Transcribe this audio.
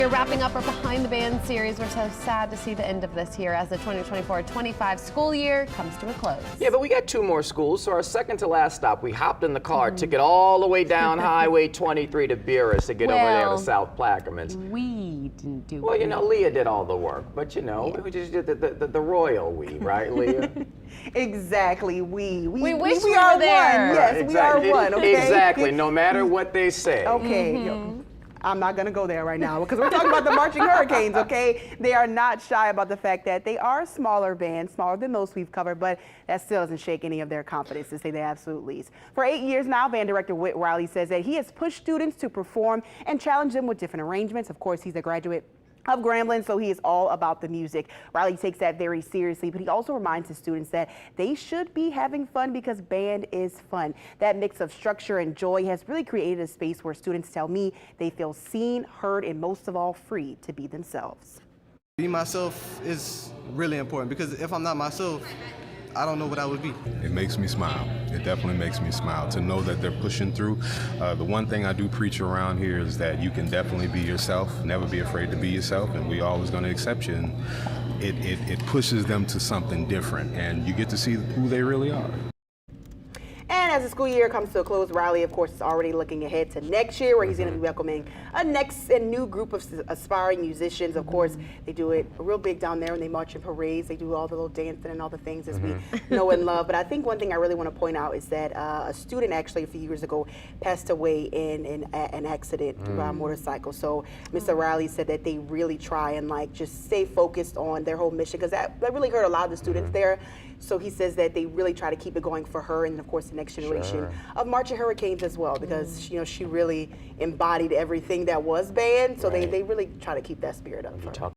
We're wrapping up our Behind the Band series. We're so sad to see the end of this here as the 2024-25 school year comes to a close. Yeah, but we got 2 more schools, so our second to last stop, we hopped in the car, took it all the way down Highway 23 to Beerus to get over there to South Plaquemines. We didn't do Well, you know, Leah did all the work, but you know, we just did the royal we, right, Leah? Exactly, we wish we we are were there. one. Yes, Exactly. we are one. Okay. Exactly, no matter what they say. Okay. I'm not going to go there right now because we're talking about the Marching Hurricanes, okay? They are not shy about the fact that they are a smaller band, smaller than most we've covered, but that still doesn't shake any of their confidence, to say the absolute least. For 8 years now, band director Whit Riley says that he has pushed students to perform and challenge them with different arrangements. Of course, he's a graduate of Grambling, so he is all about the music. Riley takes that very seriously, but he also reminds his students that they should be having fun because band is fun. That mix of structure and joy has really created a space where students tell me they feel seen, heard, and most of all, free to be themselves. Be myself is really important because if I'm not myself, I don't know what I would be. It makes me smile. It definitely makes me smile to know that they're pushing through. The one thing I do preach around here is that you can definitely be yourself, never be afraid to be yourself, and we always going to accept you. And it pushes them to something different, and you get to see who they really are. And as the school year comes to a close, Riley, of course, is already looking ahead to next year, where he's going to be welcoming a next and new group of aspiring musicians. Of course, they do it real big down there when they march in parades. They do all the little dancing and all the things as we know and love. But I think one thing I really want to point out is that a student actually a few years ago passed away in an accident by a motorcycle. So Mr. Riley said that they really try and just stay focused on their whole mission, because that really hurt a lot of the students there. So he says that they really try to keep it going for her and, of course, the next generation of Marching Hurricanes as well, because she really embodied everything that was band. So they really try to keep that spirit up for her.